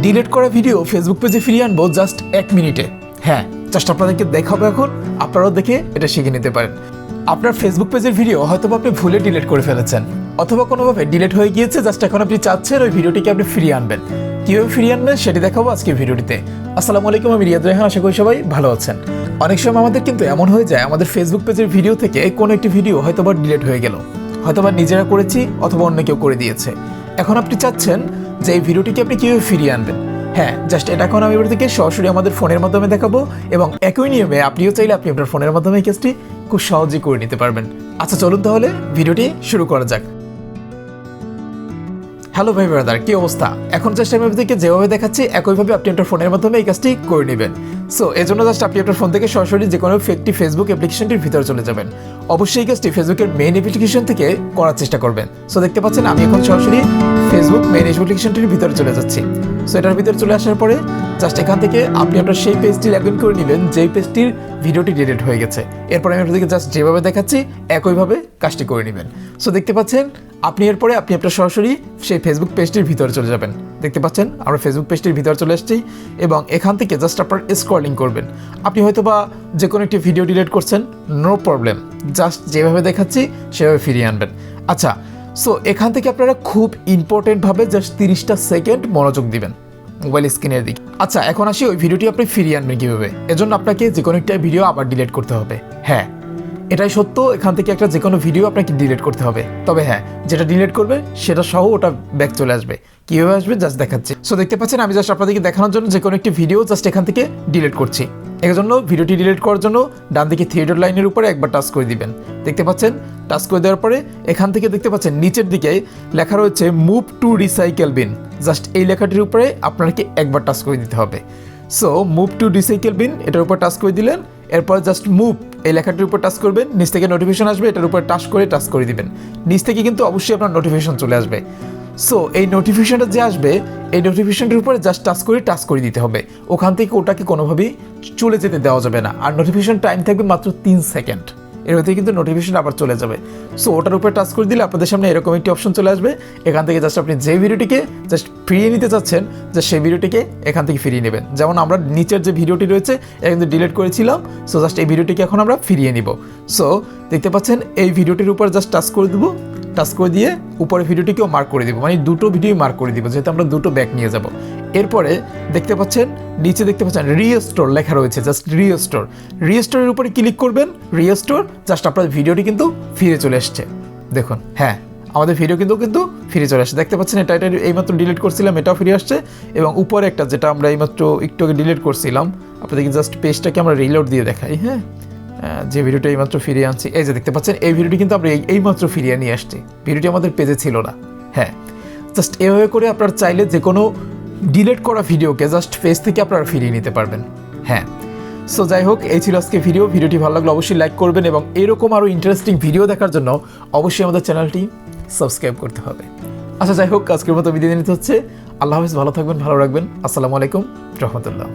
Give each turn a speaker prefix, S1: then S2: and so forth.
S1: Delete করা video Facebook পেজে ফিরিয়ে আনবো জাস্ট 1 মিনিটে। হ্যাঁ, জাস্ট আপনাদেরকে দেখাবো এখন, আপনারাও দেখে এটা শিখে নিতে পারেন। আপনার ফেসবুক পেজের ভিডিও হয়তো আপনি ভুলে ডিলিট করে ফেলেছেন, অথবা কোনোভাবে ডিলিট হয়ে গিয়েছে, জাস্ট এখন আপনি চাচ্ছেন ওই ভিডিওটিকে আপনি ফিরিয়ে আনবেন। কীভাবে ফিরিয়ে আনবেন সেটি দেখাবো আজকে ভিডিওটিতে। আসসালামু আলাইকুম, আমি রিয়াদ রায়হান, আশা করি সবাই ভালো আছেন। অনেক সময় আমাদের কিন্তু এমন হয়ে যায়, আমাদের ফেসবুক পেজের ভিডিও থেকে কোনো একটি ভিডিও হয়তোবা ডিলিট হয়ে গেল, হয়তোবা নিজেরা করেছি অথবা অন্য কেউ করে দিয়েছে। এখন আপনি চাচ্ছেন যে এই ভিডিওটিকে আপনি কীভাবে ফিরিয়ে আনবেন। হ্যাঁ, জাস্ট এটা এখন আমি থেকে সরাসরি আমাদের ফোনের মাধ্যমে দেখাবো, এবং একই নিয়মে আপনিও চাইলে আপনি আপনার ফোনের মাধ্যমে এই কাজটি খুব সহজেই করে নিতে পারবেন। আচ্ছা, চলুন তাহলে ভিডিওটি শুরু করা যাক। হ্যালো ভাই ব্রাদার, কি অবস্থা? এখন জাস্ট আমি আপনাদেরকে যেভাবে দেখাচ্ছি একইভাবে আপনি আপনার ফোনের মাধ্যমে এই কাজটি করে নেবেন। সো এই জন্য জাস্ট আপনি আপনার ফোন থেকে সরাসরি যে কোনো একটি ফেসবুক অ্যাপ্লিকেশনটির ভিতরে চলে যাবেন। অবশ্যই এই কাজটি ফেসবুকের মেইন অ্যাপ্লিকেশন থেকে করার চেষ্টা করবেন। সো দেখতে পাচ্ছেন আমি এখন সরাসরি ফেসবুক মেইন অ্যাপ্লিকেশনটির ভিতরে চলে যাচ্ছি। সো এটার ভিতরে চলে আসার পরে জাস্ট এখান থেকে আপনি আপনার সেই পেজটি লগ ইন করে নেবেন যেই পেজটির ভিডিওটি ডিলিট হয়ে গেছে। এরপরে আমি আপনাদেরকে জাস্ট যেভাবে দেখাচ্ছি একইভাবে কাজটি করে নেবেন। সো দেখতে পাচ্ছেন আপনি এরপরে আপনি আপনার সরাসরি সেই ফেসবুক পেজটির ভিতরে চলে যাবেন। দেখতে পাচ্ছেন আমরা ফেসবুক পেজটির ভিতরে চলে এসেছি, এবং এখান থেকে জাস্ট আপনার স্ক্রলিং করবেন। আপনি হয়তো বা যে কোনো একটি ভিডিও ডিলিট করছেন, নো প্রবলেম, জাস্ট যেভাবে দেখাচ্ছি সেভাবে ফিরিয়ে আনবেন। আচ্ছা, সো এখান থেকে আপনারা খুব ইম্পর্টেন্টভাবে জাস্ট 30টা সেকেন্ড মনোযোগ দিবেন মোবাইল স্ক্রিনের দিকে। আচ্ছা, এখন আসি ওই ভিডিওটি আপনি ফিরিয়ে আনবেন কীভাবে। এজন্য আপনাকে যে কোনো একটা ভিডিও আবার ডিলিট করতে হবে। হ্যাঁ, এটাই সত্য, এখান থেকে একটা যে কোনো ভিডিও আপনাকে ডিলিট করতে হবে। তবে হ্যাঁ, যেটা ডিলিট করবে সেটা সহ ওটা ব্যাক চলে আসবে। কীভাবে আসবে জাস্ট দেখাচ্ছি। সো দেখতে পাচ্ছেন আমি জাস্ট আপনাদেরকে দেখানোর জন্য যে কোনো একটি ভিডিও জাস্ট এখান থেকে ডিলিট করছি। এর জন্য ভিডিওটি ডিলিট করার জন্য ডান দিকে থ্রি ডট লাইনের উপরে একবার টাচ করে দিবেন। দেখতে পাচ্ছেন টাচ করে দেওয়ার পরে এখান থেকে দেখতে পাচ্ছেন নিচের দিকে লেখা রয়েছে move to recycle bin. Just এই লেখাটির উপরে আপনাকে একবার টাচ করে দিতে হবে। So move to recycle bin এটার উপর টাচ করে দিলেন। এরপর জাস্ট মুভ এই লেখাটির উপর টাচ করবেন, নিচ থেকে নোটিফিকেশন আসবে, এটার উপর টাচ করে দিবেন। নিচ থেকে কিন্তু অবশ্যই আপনার নোটিফিকেশন চলে আসবে। সো এই নোটিফিকেশনটা যে আসবে, এই নোটিফিকেশনটির উপরে জাস্ট টাচ করে দিতে হবে। ওখান থেকে ওটাকে কোনোভাবেই চলে যেতে দেওয়া যাবে না। আর নোটিফিকেশন টাইম থাকবে মাত্র 3 সেকেন্ড, এর মধ্যে কিন্তু নোটিফিকেশন আবার চলে যাবে। সো ওটার উপরে টাচ করে দিলে আপনাদের সামনে এরকম একটি অপশন চলে আসবে। এখান থেকে জাস্ট আপনি যে ভিডিওটিকে জাস্ট ফিরিয়ে নিতে চাচ্ছেন, জাস্ট সেই ভিডিওটিকে এখান থেকে ফিরিয়ে নেবেন। যেমন আমরা নিচের যে ভিডিওটি রয়েছে এটা কিন্তু ডিলিট করেছিলাম। সো জাস্ট এই ভিডিওটিকে এখন আমরা ফিরিয়ে নিব। সো দেখতে পাচ্ছেন এই ভিডিওটির উপর জাস্ট টাচ করে দেবো। টাচ করে দিয়ে উপরে ভিডিওটিকেও মার্ক করে দিব, মানে দুটো ভিডিও মার্ক করে দিব, যেহেতু আমরা দুটো ব্যাক নিয়ে যাব। এরপরে দেখতে পাচ্ছেন নিচে দেখতে পাচ্ছেন রিস্টোর লেখা রয়েছে, জাস্ট রিস্টোরের উপরে ক্লিক করবেন। রিস্টোর জাস্ট আপনার ভিডিওটি কিন্তু ফিরে চলে এসছে। দেখুন, হ্যাঁ, আমাদের ভিডিও কিন্তু ফিরে চলে আসছে। দেখতে পাচ্ছেন এটা এইমাত্র ডিলিট করছিলাম, এটাও ফিরে আসছে। এবং উপরে একটা যেটা আমরা এইমাত্র একটু আগে ডিলিট করছিলাম, আপনাদেরকে জাস্ট পেজটাকে আমরা রিলোড দিয়ে দেখাই। হ্যাঁ, যে ভিডিওটা এইমাত্র ফিরিয়ে আনছি, এই যে দেখতে পাচ্ছেন এই ভিডিওটি কিন্তু আমরা এইমাত্র ফিরিয়ে নিয়ে আসছি। ভিডিওটি আমাদের পেজে ছিল না। হ্যাঁ, জাস্ট এভাবে করে আপনারা চাইলে যে কোনো ডিলিট করা ভিডিওকে জাস্ট পেজ থেকে আপনারা ফিরিয়ে নিতে পারবেন। হ্যাঁ, সো যাই হোক, এই ছিল আজকে ভিডিওটি ভালো লাগলে অবশ্যই লাইক করবেন, এবং এরকম আরও ইন্টারেস্টিং ভিডিও দেখার জন্য অবশ্যই আমাদের চ্যানেলটি সাবস্ক্রাইব করতে হবে। আচ্ছা, যাই হোক, আজকের মতো বিদায় নিতে হচ্ছে। আল্লাহ হাফেজ, ভালো থাকবেন, ভালো রাখবেন। আসসালামু আলাইকুম রহমতুল্লাহ।